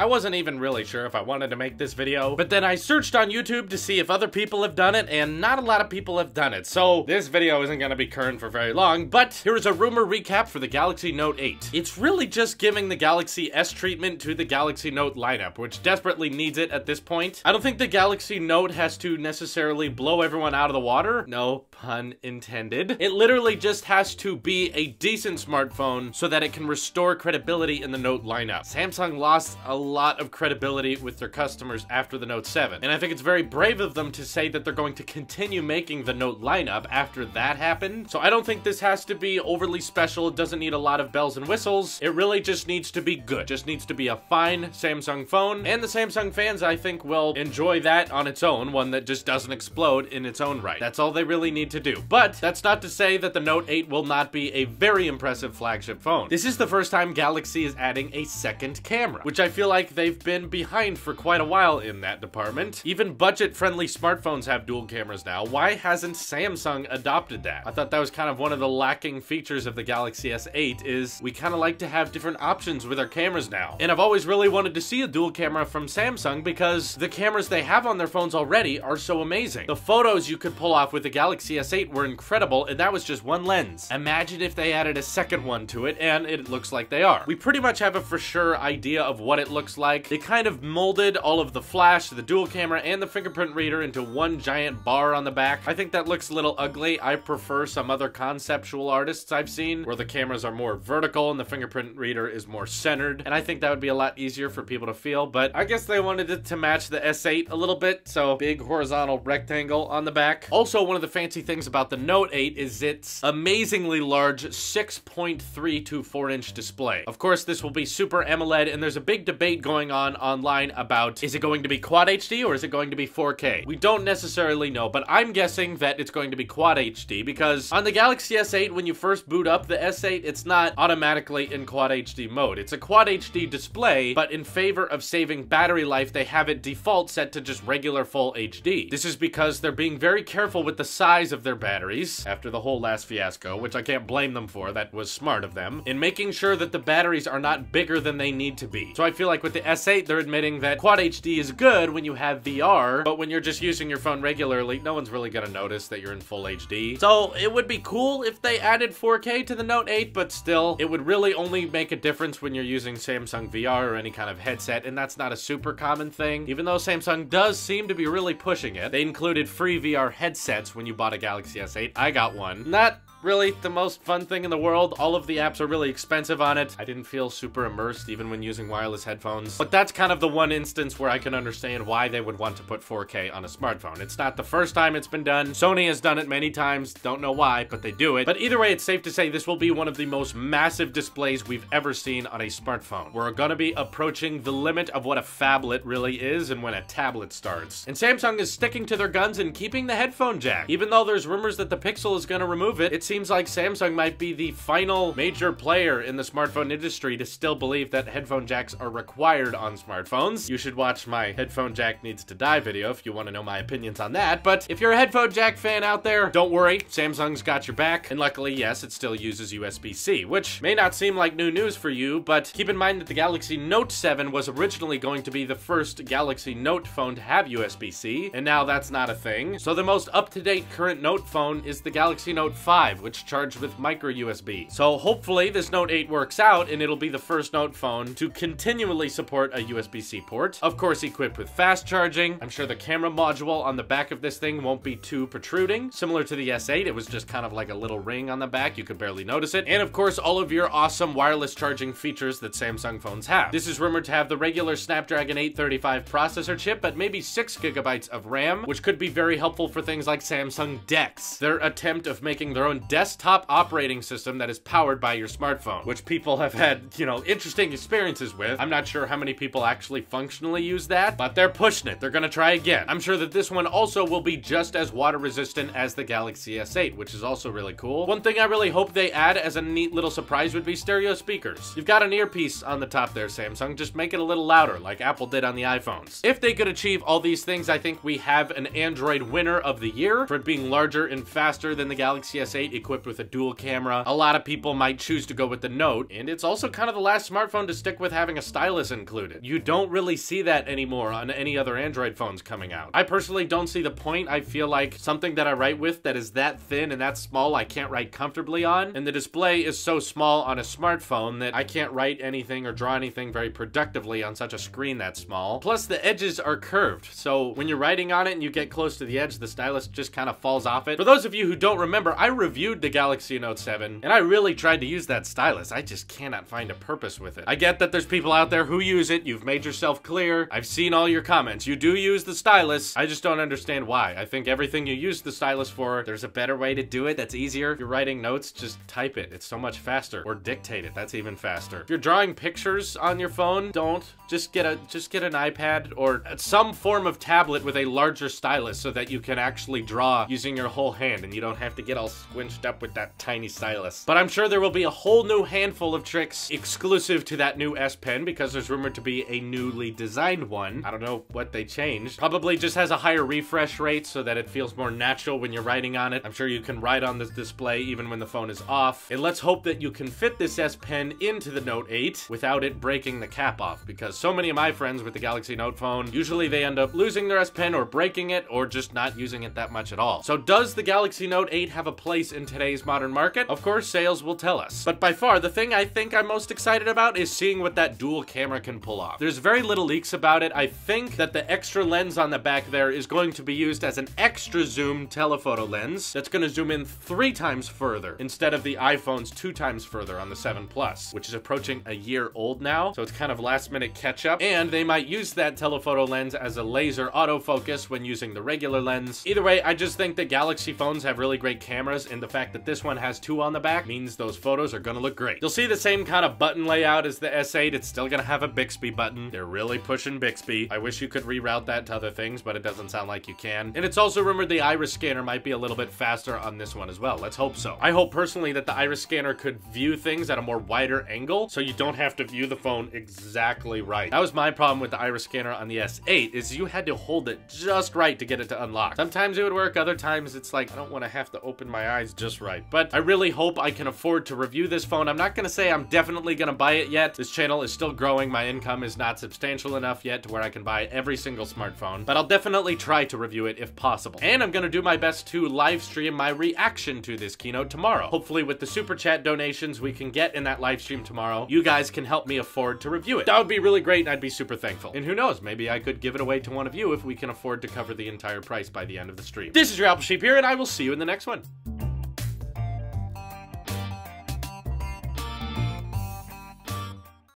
I wasn't even really sure if I wanted to make this video, but then I searched on YouTube to see if other people have done it, and not a lot of people have done it, so this video isn't gonna be current for very long, but here is a rumor recap for the Galaxy Note 8. It's really just giving the Galaxy S treatment to the Galaxy Note lineup, which desperately needs it at this point. I don't think the Galaxy Note has to necessarily blow everyone out of the water, no pun intended. It literally just has to be a decent smartphone so that it can restore credibility in the Note lineup. Samsung lost a lot of credibility with their customers after the Note 7, and I think it's very brave of them to say that they're going to continue making the Note lineup after that happened. So I don't think this has to be overly special. It doesn't need a lot of bells and whistles. It really just needs to be good. Just needs to be a fine Samsung phone, and the Samsung fans, I think, will enjoy that on its own, one that just doesn't explode in its own right. That's all they really need to do. But that's not to say that the Note 8 will not be a very impressive flagship phone. This is the first time Galaxy is adding a second camera, which I feel like they've been behind for quite a while in that department. Even budget-friendly smartphones have dual cameras now. Why hasn't Samsung adopted that? I thought that was kind of one of the lacking features of the Galaxy S8 is we kind of like to have different options with our cameras now. And I've always really wanted to see a dual camera from Samsung because the cameras they have on their phones already are so amazing. The photos you could pull off with the Galaxy S8 were incredible, and that was just one lens. Imagine if they added a second one to it, and it looks like they are. We pretty much have a for sure idea of what it looks like. They kind of molded all of the flash, the dual camera, and the fingerprint reader into one giant bar on the back. I think that looks a little ugly. I prefer some other conceptual artists I've seen where the cameras are more vertical and the fingerprint reader is more centered, and I think that would be a lot easier for people to feel, but I guess they wanted it to match the S8 a little bit, so big horizontal rectangle on the back. Also, one of the fancy things about the Note 8 is its amazingly large 6.324-inch display. Of course, this will be Super AMOLED, and there's a big debate going on online about, is it going to be Quad HD or is it going to be 4K? We don't necessarily know, but I'm guessing that it's going to be Quad HD because on the Galaxy S8, when you first boot up the S8, it's not automatically in Quad HD mode. It's a Quad HD display, but in favor of saving battery life, they have it default set to just regular full HD. This is because they're being very careful with the size of their batteries after the whole last fiasco, which I can't blame them for. That was smart of them, in making sure that the batteries are not bigger than they need to be. So I feel like with the S8, they're admitting that Quad HD is good when you have VR, but when you're just using your phone regularly, no one's really gonna notice that you're in full HD. So it would be cool if they added 4K to the Note 8, but still, it would really only make a difference when you're using Samsung VR or any kind of headset, and that's not a super common thing, even though Samsung does seem to be really pushing it. They included free VR headsets when you bought a Galaxy S8. I got one. Not really the most fun thing in the world. All of the apps are really expensive on it. I didn't feel super immersed even when using wireless headphones. But that's kind of the one instance where I can understand why they would want to put 4K on a smartphone. It's not the first time it's been done. Sony has done it many times. Don't know why, but they do it. But either way, it's safe to say this will be one of the most massive displays we've ever seen on a smartphone. We're gonna be approaching the limit of what a phablet really is and when a tablet starts. And Samsung is sticking to their guns and keeping the headphone jack. Even though there's rumors that the Pixel is gonna remove it, it seems like Samsung might be the final major player in the smartphone industry to still believe that headphone jacks are required on smartphones. You should watch my headphone jack needs to die video if you want to know my opinions on that. But if you're a headphone jack fan out there, don't worry, Samsung's got your back. And luckily, yes, it still uses USB-C, which may not seem like new news for you, but keep in mind that the Galaxy Note 7 was originally going to be the first Galaxy Note phone to have USB-C, and now that's not a thing. So the most up-to-date current Note phone is the Galaxy Note 5, which charges with micro USB. So hopefully this Note 8 works out and it'll be the first Note phone to continually support a USB-C port. Of course, equipped with fast charging. I'm sure the camera module on the back of this thing won't be too protruding. Similar to the S8, it was just kind of like a little ring on the back. You could barely notice it. And of course, all of your awesome wireless charging features that Samsung phones have. This is rumored to have the regular Snapdragon 835 processor chip, but maybe 6 GB of RAM, which could be very helpful for things like Samsung DeX, their attempt of making their own desktop operating system that is powered by your smartphone, which people have had, you know, interesting experiences with. I'm not sure how many people actually functionally use that, but they're pushing it. They're gonna try again. I'm sure that this one also will be just as water resistant as the Galaxy S8, which is also really cool. One thing I really hope they add as a neat little surprise would be stereo speakers. You've got an earpiece on the top there, Samsung. Just make it a little louder, like Apple did on the iPhones. If they could achieve all these things, I think we have an Android winner of the year for it being larger and faster than the Galaxy S8, equipped with a dual camera. A lot of people might choose to go with the Note, and it's also kind of the last smartphone to stick with having a stylus included. You don't really see that anymore on any other Android phones coming out. I personally don't see the point. I feel like something that I write with that is that thin and that small I can't write comfortably on, and the display is so small on a smartphone that I can't write anything or draw anything very productively on such a screen that small. Plus the edges are curved, so when you're writing on it and you get close to the edge, the stylus just kind of falls off it. For those of you who don't remember, I reviewed the Galaxy Note 7 and I really tried to use that stylus. I just cannot find a purpose with it. I get that there's people out there who use it. You've made yourself clear. I've seen all your comments. You do use the stylus. I just don't understand why. I think everything you use the stylus for, there's a better way to do it that's easier. If you're writing notes, just type it. It's so much faster. Or dictate it. That's even faster. If you're drawing pictures on your phone, don't. Just get an iPad or some form of tablet with a larger stylus so that you can actually draw using your whole hand and you don't have to get all squinched up with that tiny stylus. But I'm sure there will be a whole new handful of tricks exclusive to that new S Pen because there's rumored to be a newly designed one. I don't know what they changed. Probably just has a higher refresh rate so that it feels more natural when you're writing on it. I'm sure you can write on this display even when the phone is off. And let's hope that you can fit this S Pen into the Note 8 without it breaking the cap off, because so many of my friends with the Galaxy Note phone, usually they end up losing their S Pen or breaking it or just not using it that much at all. So does the Galaxy Note 8 have a place in today's modern market? Of course, sales will tell us. But by far, the thing I think I'm most excited about is seeing what that dual camera can pull off. There's very little leaks about it. I think that the extra lens on the back there is going to be used as an extra zoom telephoto lens that's going to zoom in 3 times further instead of the iPhone's 2 times further on the 7 Plus, which is approaching a year old now. So it's kind of last minute catch up. And they might use that telephoto lens as a laser autofocus when using the regular lens. Either way, I just think that Galaxy phones have really great cameras, and the fact that this one has 2 on the back means those photos are gonna look great. You'll see the same kind of button layout as the S8. It's still gonna have a Bixby button. They're really pushing Bixby. I wish you could reroute that to other things, but it doesn't sound like you can. And it's also rumored the iris scanner might be a little bit faster on this one as well. Let's hope so. I hope personally that the iris scanner could view things at a more wider angle so you don't have to view the phone exactly right. That was my problem with the iris scanner on the S8, is you had to hold it just right to get it to unlock. Sometimes it would work, other times it's like, I don't want to have to open my eyes just right. But I really hope I can afford to review this phone. I'm not gonna say I'm definitely gonna buy it yet. This channel is still growing. My income is not substantial enough yet to where I can buy every single smartphone, but I'll definitely try to review it if possible. And I'm gonna do my best to live stream my reaction to this keynote tomorrow. Hopefully with the super chat donations we can get in that live stream tomorrow, you guys can help me afford to review it. That would be really great, and I'd be super thankful. And who knows, maybe I could give it away to one of you if we can afford to cover the entire price by the end of the stream. This is your Apple Sheep here, and I will see you in the next one.